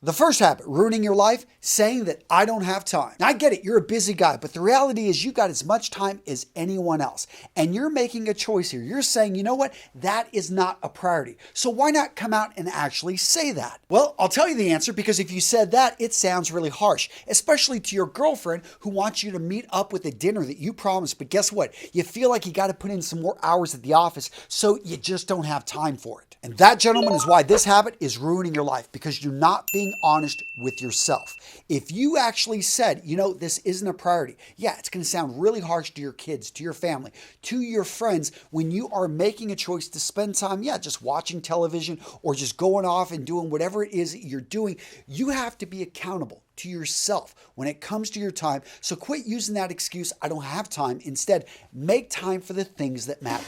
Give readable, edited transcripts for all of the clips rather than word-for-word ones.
The first habit, ruining your life, saying that I don't have time. Now I get it, you're a busy guy, but the reality is you got as much time as anyone else. And you're making a choice here. You're saying, you know what? That is not a priority. So why not come out and actually say that? Well, I'll tell you the answer, because if you said that, it sounds really harsh, especially to your girlfriend who wants you to meet up with a dinner that you promised. But guess what? You feel like you got to put in some more hours at the office, so you just don't have time for it. And that, gentlemen, is why this habit is ruining your life, because you're not being honest with yourself. If you actually said, you know, this isn't a priority, yeah, it's going to sound really harsh to your kids, to your family, to your friends when you are making a choice to spend time, just watching television or just going off and doing whatever it is that you're doing. You have to be accountable to yourself when it comes to your time. So quit using that excuse, I don't have time. Instead, make time for the things that matter.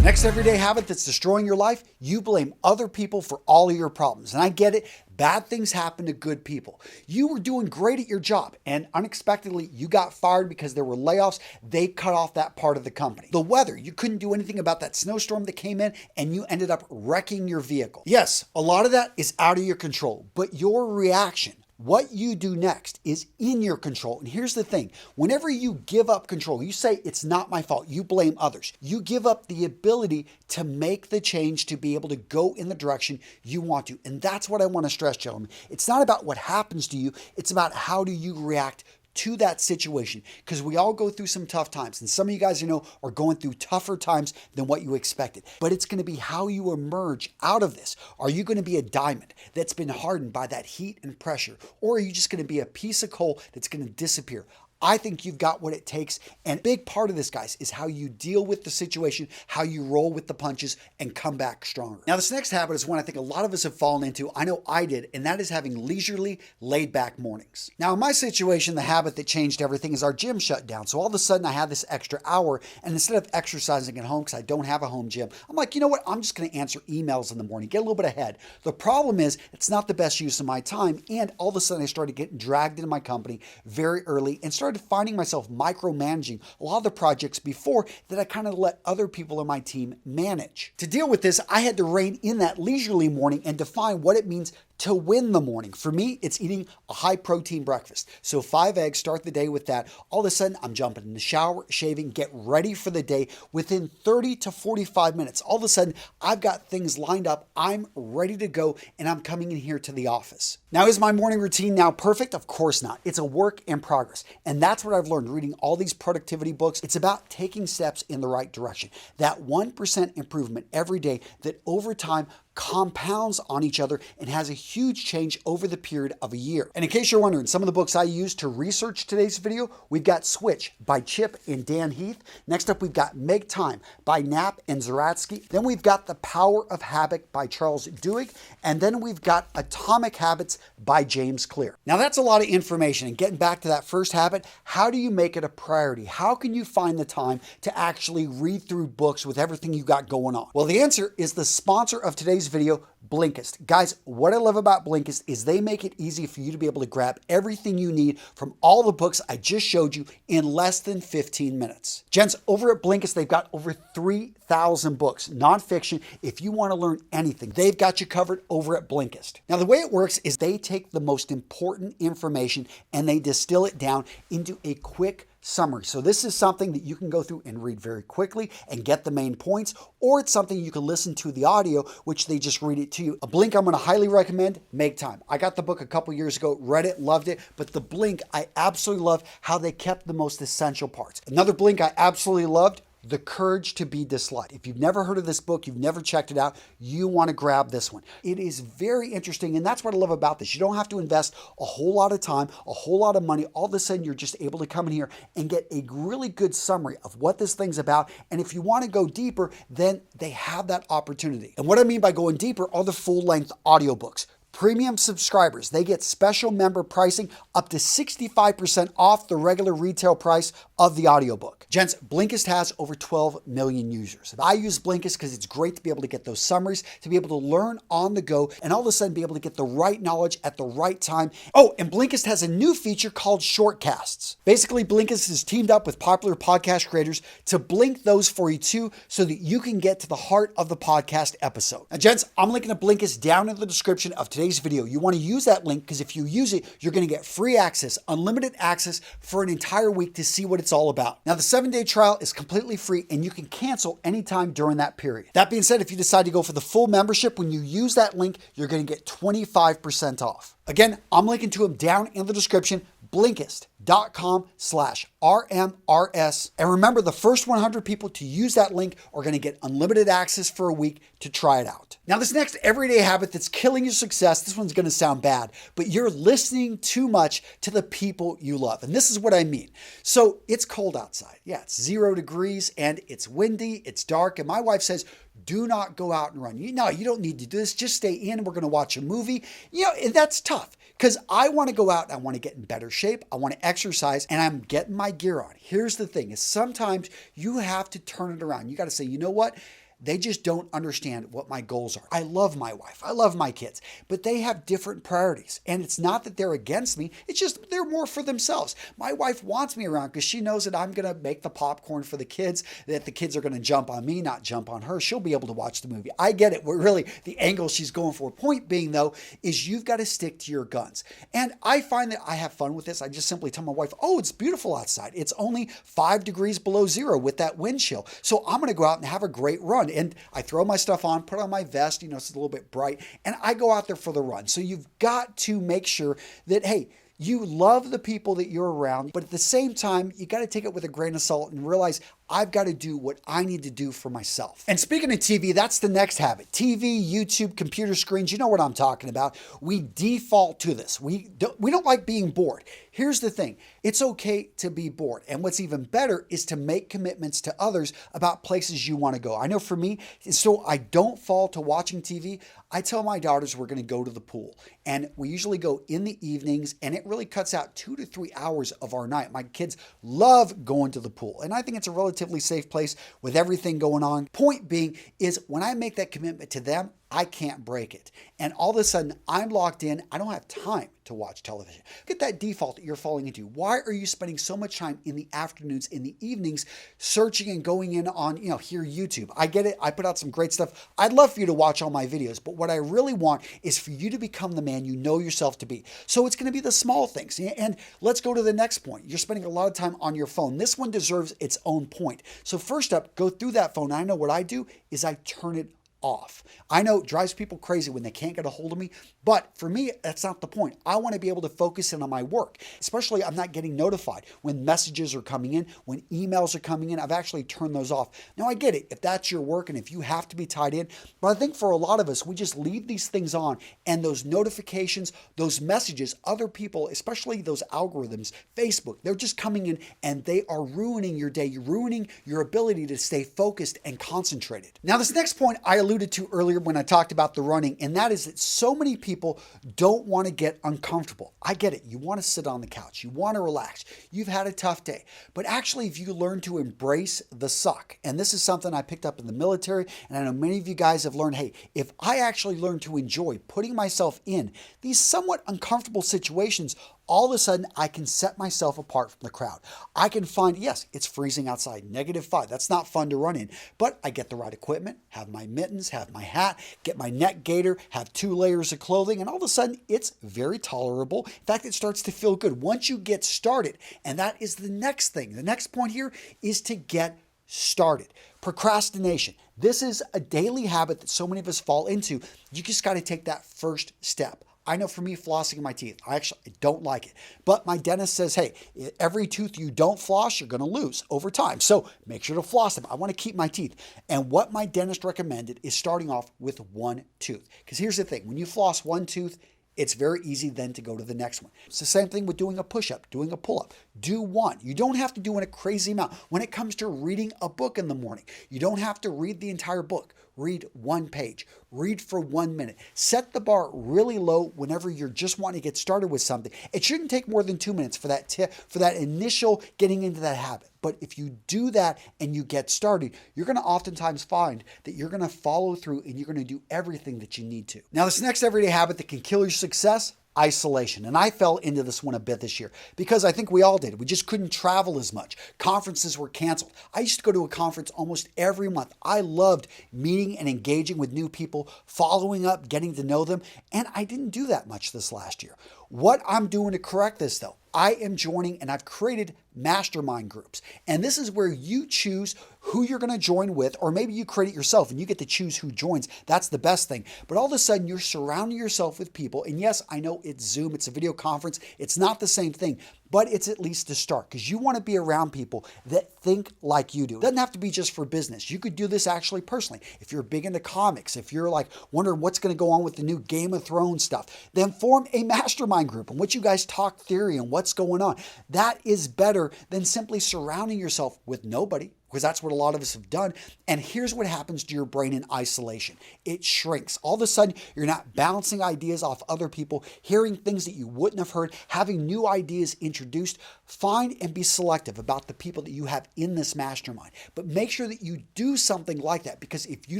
Next everyday habit that's destroying your life, you blame other people for all of your problems. And I get it, bad things happen to good people. You were doing great at your job and unexpectedly you got fired because there were layoffs. They cut off that part of the company. The weather, you couldn't do anything about that snowstorm that came in and you ended up wrecking your vehicle. Yes, a lot of that is out of your control, but your reaction, what you do next, is in your control. And here's the thing, whenever you give up control, you say it's not my fault, you blame others, you give up the ability to make the change, to be able to go in the direction you want to. And that's what I want to stress, gentlemen. It's not about what happens to you, it's about how do you react to that situation, because we all go through some tough times, and some of you guys, are going through tougher times than what you expected. But it's going to be how you emerge out of this. Are you going to be a diamond that's been hardened by that heat and pressure, or are you just going to be a piece of coal that's going to disappear? I think you've got what it takes. And a big part of this, guys, is how you deal with the situation, how you roll with the punches and come back stronger. Now, this next habit is one I think a lot of us have fallen into. I know I did, and that is having leisurely, laid-back mornings. Now, in my situation, the habit that changed everything is our gym shut down. So all of a sudden, I had this extra hour, and instead of exercising at home, because I don't have a home gym, I'm like, you know what? I'm just going to answer emails in the morning, get a little bit ahead. The problem is, it's not the best use of my time, and all of a sudden, I started getting dragged into my company very early and started finding myself micromanaging a lot of the projects before that I kind of let other people in my team manage. To deal with this, I had to rein in that leisurely morning and define what it means to win the morning. For me, it's eating a high protein breakfast. So 5 eggs, start the day with that. All of a sudden, I'm jumping in the shower, shaving, get ready for the day. Within 30 to 45 minutes, all of a sudden, I've got things lined up. I'm ready to go, and I'm coming in here to the office. Now, is my morning routine now perfect? Of course not. It's a work in progress. And that's what I've learned reading all these productivity books. It's about taking steps in the right direction. That 1% improvement every day that over time compounds on each other and has a huge change over the period of a year. And in case you're wondering, some of the books I used to research today's video, we've got Switch by Chip and Dan Heath. Next up, we've got Make Time by Knapp and Zaratsky. Then we've got The Power of Habit by Charles Duhigg. And then we've got Atomic Habits by James Clear. Now that's a lot of information, and getting back to that first habit, how do you make it a priority? How can you find the time to actually read through books with everything you got going on? Well, the answer is the sponsor of today's video, Blinkist. Guys, what I love about Blinkist is they make it easy for you to be able to grab everything you need from all the books I just showed you in less than 15 minutes. Gents, over at Blinkist, they've got over 3,000 books, nonfiction. If you want to learn anything, they've got you covered over at Blinkist. Now, the way it works is they take the most important information and they distill it down into a quick summary. So this is something that you can go through and read very quickly and get the main points, or it's something you can listen to the audio, which they just read it to you. A Blink I'm going to highly recommend, Make Time. I got the book a couple years ago, read it, loved it, but the Blink, I absolutely love how they kept the most essential parts. Another Blink I absolutely loved, The Courage to be Disliked. If you've never heard of this book, you've never checked it out, you want to grab this one. It is very interesting, and that's what I love about this. You don't have to invest a whole lot of time, a whole lot of money. All of a sudden, you're just able to come in here and get a really good summary of what this thing's about. And if you want to go deeper, then they have that opportunity. And what I mean by going deeper are the full-length audiobooks. Premium subscribers, they get special member pricing up to 65% off the regular retail price of the audiobook. Gents, Blinkist has over 12 million users. I use Blinkist because it's great to be able to get those summaries, to be able to learn on the go, and all of a sudden be able to get the right knowledge at the right time. Oh, and Blinkist has a new feature called Shortcasts. Basically, Blinkist has teamed up with popular podcast creators to blink those for you too, so that you can get to the heart of the podcast episode. Now, gents, I'm linking to Blinkist down in the description of today's video. You want to use that link because if you use it, you're going to get free access, unlimited access for an entire week to see what it's all about. Now, the 7-day trial is completely free and you can cancel anytime during that period. That being said, if you decide to go for the full membership, when you use that link, you're going to get 25% off. Again, I'm linking to them down in the description, Blinkist.com/RMRS. And remember, the first 100 people to use that link are going to get unlimited access for a week to try it out. Now, this next everyday habit that's killing your success, this one's going to sound bad, but you're listening too much to the people you love. And this is what I mean. So it's cold outside. Yeah, it's 0 degrees and it's windy, it's dark. And my wife says, do not go out and run. You don't need to do this. Just stay in. We're going to watch a movie. And that's tough because I want to go out and I want to get in better shape. I want to exercise and I'm getting my gear on. Here's the thing is sometimes you have to turn it around. You got to say, you know what? They just don't understand what my goals are. I love my wife. I love my kids, but they have different priorities. And it's not that they're against me. It's just they're more for themselves. My wife wants me around because she knows that I'm going to make the popcorn for the kids, that the kids are going to jump on me, not jump on her. She'll be able to watch the movie. I get it. We're really the angle she's going for. Point being, though, is you've got to stick to your guns. And I find that I have fun with this. I just simply tell my wife, oh, it's beautiful outside. It's only 5 degrees below zero with that wind chill. So I'm going to go out and have a great run. And I throw my stuff on, put on my vest, it's a little bit bright, and I go out there for the run. So you've got to make sure that, hey, you love the people that you're around, but at the same time, you got to take it with a grain of salt and realize I've got to do what I need to do for myself. And speaking of TV, that's the next habit. TV, YouTube, computer screens, you know what I'm talking about. We default to this. We don't like being bored. Here's the thing. It's okay to be bored. And what's even better is to make commitments to others about places you want to go. I know for me, so I don't fall to watching TV, I tell my daughters we're going to go to the pool. And we usually go in the evenings, and it really cuts out 2 to 3 hours of our night. My kids love going to the pool. And I think it's a relatively safe place with everything going on. Point being is when I make that commitment to them, I can't break it. And all of a sudden, I'm locked in. I don't have time to watch television. Look at that default that you're falling into. Why are you spending so much time in the afternoons, in the evenings, searching and going in on, here, YouTube? I get it. I put out some great stuff. I'd love for you to watch all my videos, but what I really want is for you to become the man you know yourself to be. So it's going to be the small things. And let's go to the next point. You're spending a lot of time on your phone. This one deserves its own point. So first up, go through that phone. I know what I do is I turn it off. I know it drives people crazy when they can't get a hold of me, but for me, that's not the point. I want to be able to focus in on my work, especially I'm not getting notified when messages are coming in, when emails are coming in. I've actually turned those off. Now I get it if that's your work and if you have to be tied in, but I think for a lot of us, we just leave these things on and those notifications, those messages, other people, especially those algorithms, Facebook, they're just coming in and they are ruining your day, ruining your ability to stay focused and concentrated. Now this next point I alluded to earlier when I talked about the running, and that is that so many people don't want to get uncomfortable. I get it. You want to sit on the couch. You want to relax. You've had a tough day. But actually, if you learn to embrace the suck, and this is something I picked up in the military, and I know many of you guys have learned, hey, if I actually learn to enjoy putting myself in these somewhat uncomfortable situations, all of a sudden, I can set myself apart from the crowd. I can find, yes, it's freezing outside, -5. That's not fun to run in, but I get the right equipment, have my mittens, have my hat, get my neck gaiter, have 2 layers of clothing, and all of a sudden, it's very tolerable. In fact, it starts to feel good once you get started, and that is the next thing. The next point here is to get started. Procrastination. This is a daily habit that so many of us fall into. You just got to take that first step. I know for me, flossing my teeth, I don't like it. But my dentist says, hey, every tooth you don't floss, you're going to lose over time. So make sure to floss them. I want to keep my teeth. And what my dentist recommended is starting off with 1 tooth. Because here's the thing. When you floss 1 tooth, it's very easy then to go to the next one. It's the same thing with doing a push-up, doing a pull-up. Do 1. You don't have to do in a crazy amount. When it comes to reading a book in the morning, you don't have to read the entire book. read 1 page, read for 1 minute. Set the bar really low whenever you're just wanting to get started with something. It shouldn't take more than 2 minutes for that initial getting into that habit. But if you do that and you get started, you're going to oftentimes find that you're going to follow through and you're going to do everything that you need to. Now, this next everyday habit that can kill your success, isolation. And I fell into this one a bit this year because I think we all did. We just couldn't travel as much. Conferences were canceled. I used to go to a conference almost every month. I loved meeting and engaging with new people, following up, getting to know them. And I didn't do that much this last year. What I'm doing to correct this though, I am joining and I've created mastermind groups. And this is where you choose who you're going to join with, or maybe you create it yourself and you get to choose who joins. That's the best thing. But all of a sudden you're surrounding yourself with people. And yes, I know it's Zoom, it's a video conference. It's not the same thing, but it's at least a start because you want to be around people that think like you do. It doesn't have to be just for business. You could do this actually personally. If you're big into comics, if you're like wondering what's going to go on with the new Game of Thrones stuff, then form a mastermind group in which you guys talk theory and what's going on. That is better than simply surrounding yourself with nobody, because that's what a lot of us have done. And here's what happens to your brain in isolation. It shrinks. All of a sudden, you're not bouncing ideas off other people, hearing things that you wouldn't have heard, having new ideas introduced. Find and be selective about the people that you have in this mastermind. But make sure that you do something like that, because if you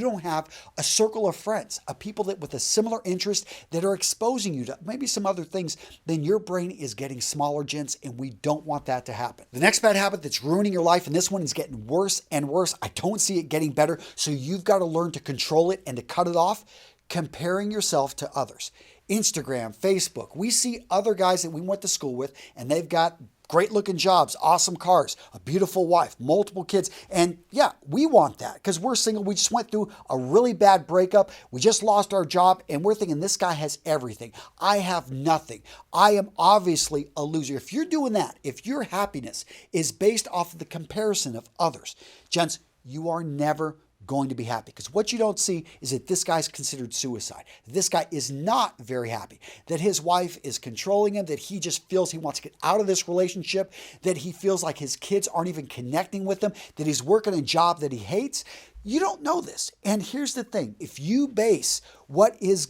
don't have a circle of friends, of people that with a similar interest that are exposing you to maybe some other things, then your brain is getting smaller, gents, and we don't want that to happen. The next bad habit that's ruining your life, and this one is getting worse and worse. I don't see it getting better. So you've got to learn to control it and to cut it off. Comparing yourself to others. Instagram, Facebook. We see other guys that we went to school with and they've got great looking jobs, awesome cars, a beautiful wife, multiple kids. And yeah, we want that because we're single. We just went through a really bad breakup. We just lost our job and we're thinking this guy has everything. I have nothing. I am obviously a loser. If you're doing that, if your happiness is based off of the comparison of others, gents, you are never going to be happy, because what you don't see is that this guy's considered suicide. This guy is not very happy, that his wife is controlling him, that he just feels he wants to get out of this relationship, that he feels like his kids aren't even connecting with him, that he's working a job that he hates. You don't know this. And here's the thing. If you base what is,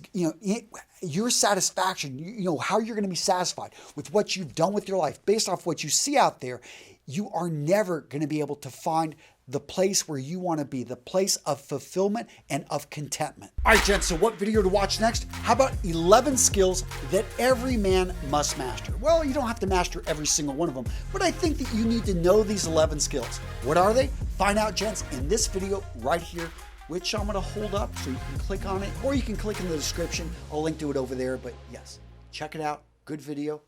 your satisfaction, how you're going to be satisfied with what you've done with your life based off what you see out there, you are never going to be able to find the place where you want to be, the place of fulfillment and of contentment. All right, gents, so what video to watch next? How about 11 skills that every man must master? Well, you don't have to master every single one of them, but I think that you need to know these 11 skills. What are they? Find out, gents, in this video right here, which I'm going to hold up so you can click on it, or you can click in the description. I'll link to it over there, but yes, check it out. Good video.